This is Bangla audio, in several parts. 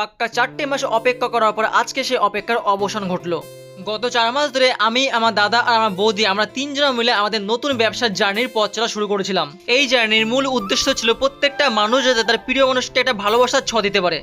পাক্কা 4টে মাস অপেক্ষা করার পর আজকে সেই অপেক্ষার অবসান ঘটলো। গত 4 মাস ধরে আমি, আমার দাদা আর আমার বৌদি আমরা 3 জন মিলে আমাদের নতুন ব্যবসার জার্নির পথ চলা শুরু করেছিলাম। এই জার্নির মূল উদ্দেশ্য ছিল প্রত্যেকটা মানুষ যাতে তার প্রিয় মানুষকে একটা ভালোবাসার ছ দিতে পারে।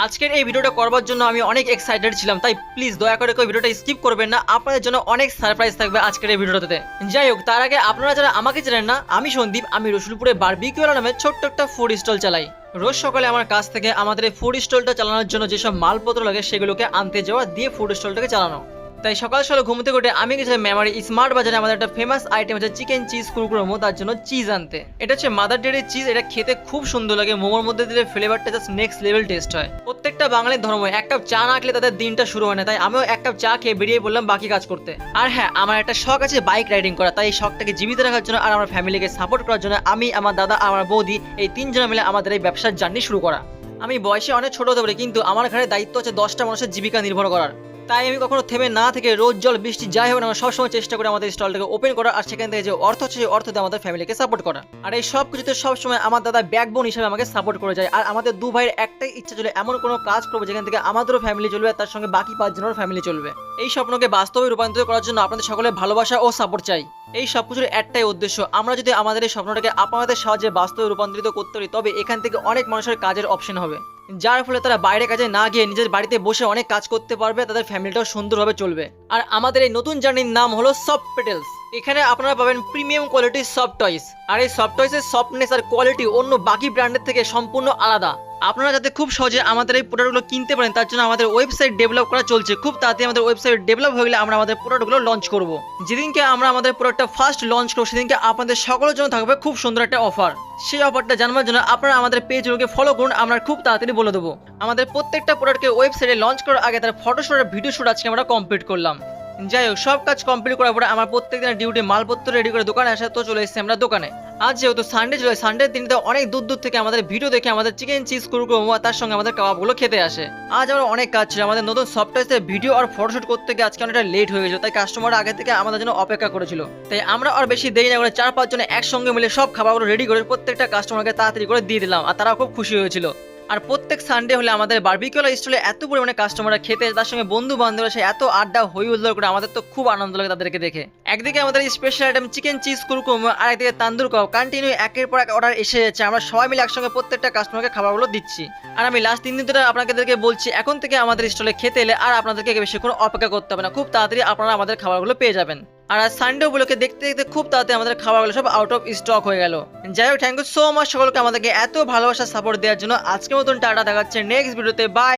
আজকের এই ভিডিওটা করবার জন্য আমি অনেক এক্সাইটেড ছিলাম, তাই প্লিজ দয়া করে কেউ ভিডিওটা স্কিপ করবেন না, আপনাদের জন্য অনেক সারপ্রাইজ থাকবে আজকের এই ভিডিওটাতে। যাই হোক, তার আগে আপনারা যারা আমাকে চেনেন না, আমি সন্দীপ, আমি রসুলপুরে বারবিকিউলা নামে ছোট্ট একটা ফুড স্টল চালাই। রোজ সকালে আমার কাছ থেকে আমাদের এই ফুড স্টলটা চালানোর জন্য যেসব মালপত্র লাগে সেগুলোকে আনতে যাওয়া দিয়ে ফুড স্টলটাকে চালানো। তাই সকাল সকাল ঘুম থেকে উঠে আমি গেছিলাম মেমারি স্মার্ট বাজারে আমাদের একটা ফেমাস আইটেম হচ্ছে চিকেন চিজ কুরকুরোমো, তার জন্য চিজ আনতে। এটা হচ্ছে মাদার ডেয়ারির চিজ, এটা খেতে খুব সুন্দর লাগে, মোমোর মধ্যে দিলে ফ্লেভারটা জাস্ট নেক্সট লেভেল টেস্ট হয়। প্রত্যেকটা বাঙালির ধর্ম এক কাপ চা না খেলে তাদের দিনটা শুরু হয় না, তাই আমিও এক কাপ চা খেয়ে বেরিয়ে পড়লাম বাকি কাজ করতে। আর হ্যাঁ, আমার একটা শখ আছে বাইক রাইডিং করা, তাই এই শখটাকে জীবিত রাখার জন্য আর আমার ফ্যামিলিকে সাপোর্ট করার জন্য আমি, আমার দাদা, আমার বৌদি এই 3 জন মিলে আমাদের এই ব্যবসার জার্নি শুরু করা। আমি বয়সে অনেক ছোট হতে পারি, কিন্তু আমার ঘরে দায়িত্ব হচ্ছে 10টা মানুষের জীবিকা নির্ভর করার। তাই আমি কখনো থেমে না থেকে রোজ জল বৃষ্টি যাই হোক না আমরা সবসময় চেষ্টা করি আমাদের স্টলটাকে ওপেন করার, আর সেখান থেকে যে অর্থ হচ্ছে সেই অর্থ দিয়ে আমাদের ফ্যামিলিকে সাপোর্ট করা। আর এই সব কিছুতে সবসময় আমার দাদা ব্যাকবোন হিসেবে আমাকে সাপোর্ট করে যায়। আর আমাদের দু ভাইয়ের একটাই ইচ্ছা ছিল এমন কোনো কাজ করবো যেখান থেকে আমাদেরও ফ্যামিলি চলবে আর তার সঙ্গে বাকি 5 জনের ফ্যামিলি চলবে। এই স্বপ্নকে বাস্তবে রূপান্তরিত করার জন্য আপনাদের সকলের ভালোবাসা ও সাপোর্ট চাই। এই সবকিছুর একটাই উদ্দেশ্য, আমরা যদি আমাদের এই স্বপ্নটাকে আপনাদের সাহায্যে বাস্তবে রূপান্তরিত করতে পারি তবে এখান থেকে অনেক মানুষের কাজের অপশন হবে, যার ফলে তারা বাইরে কাজে না গিয়ে নিজের বাড়িতে বসে অনেক কাজ করতে পারবে, তাদের ফ্যামিলিটাও সুন্দরভাবে চলবে। আর আমাদের এই নতুন জার্নির নাম হলো সফট পেটেলস। এখানে আপনারা পাবেন প্রিমিয়াম কোয়ালিটির সফট টয়েস, আর এই সফট টয়েসের সফটনেস আর কোয়ালিটি অন্য বাকি ব্র্যান্ডের থেকে সম্পূর্ণ আলাদা। আপনারা যাতে খুব সহজে আমাদের এই প্রোডাক্টগুলো কিনতে পারেন তার জন্য আমাদের ওয়েবসাইট ডেভেলপ করা চলছে। খুব তাড়াতাড়ি আমাদের ওয়েবসাইট ডেভেলপ হয়ে গেলে আমরা আমাদের প্রোডাক্টগুলো লঞ্চ করব। যেদিনকে আমরা আমাদের প্রোডাক্টটা ফার্স্ট লঞ্চ করব সেদিনকে আপনাদের সকলের জন্য থাকবে খুব সুন্দর একটা অফার। সেই অফারটা জানার জন্য আপনারা আমাদের পেজগুলোকে ফলো করুন, আমরা খুব তাড়াতাড়ি বলে দেবো। আমাদের প্রত্যেকটা প্রোডাক্টকে ওয়েবসাইটে লঞ্চ করার আগে তার ফটোশুট আর ভিডিও শুট আজকে আমরা কমপ্লিট করলাম। যাই হোক, সব কাজ কমপ্লিট করার পরে আমার প্রত্যেক দিনের ডিউটি মালপত্র রেডি করে দোকানে আসা, তো চলে এসেছি আমরা দোকানে। আজ যেহেতু সানডে ছিল, সানডের দিনটা অনেক দূর দূর থেকে আমাদের ভিডিও দেখে আমাদের চিকেন চিজ কুরকুরোমো তার সঙ্গে আমাদের কাবাবগুলো খেতে আসে। আজ আমরা অনেক কাজ ছিল, আমাদের নতুন সফটওয়্যারের ভিডিও আর ফটোশুট করতে গিয়ে আজকে অনেকটা লেট হয়ে গেছিল, তাই কাস্টমাররা আগে থেকে আমাদের জন্য অপেক্ষা করেছিল। তাই আমরা আর বেশি দেরি না করে 4-5 জনে একসঙ্গে মিলে সব খাবারগুলো রেডি করে প্রত্যেকটা কাস্টমারকে তাড়াতাড়ি করে দিয়ে দিলাম, আর তারাও খুব খুশি হয়েছিল। আর প্রত্যেক সানডে হলে আমাদের বারবিকিউলা স্টলে এত পরিমাণে কাস্টমাররা খেতে, তার সঙ্গে বন্ধু বান্ধবরা সে এত আড্ডা হই হুল্লোড় করে, আমাদের তো খুব আনন্দ লাগে তাদেরকে দেখে। একদিকে আমাদের স্পেশাল আইটেম চিকেন চিজ কুরকুরোমো আর একদিকে তান্দুর কাবাব কন্টিনিউ একের পর এক অর্ডার এসে যাচ্ছে। আমরা সবাই মিলে একসঙ্গে প্রত্যেকটা কাস্টমারকে খাবারগুলো দিচ্ছি। আর আমি লাস্ট 3 দিন ধরে আপনাদেরকে বলছি এখন থেকে আমাদের স্টলে খেতে এলে আর আপনাদেরকে বেশিক্ষণ অপেক্ষা করতে হবে না, খুব তাড়াতাড়ি আপনারা আমাদের খাবারগুলো পেয়ে যাবেন। আর আজ সানডে উপলক্ষে দেখতে দেখতে খুব তাড়াতাড়ি আমাদের খাবারগুলো সব আউট অফ স্টক হয়ে গেল। যাই হোক, থ্যাংক ইউ সো মাচ সকলকে আমাদেরকে এত ভালোবাসা সাপোর্ট দেওয়ার জন্য। আজকের মতন টাটা, দেখাচ্ছে নেক্সট ভিডিওতে, বাই।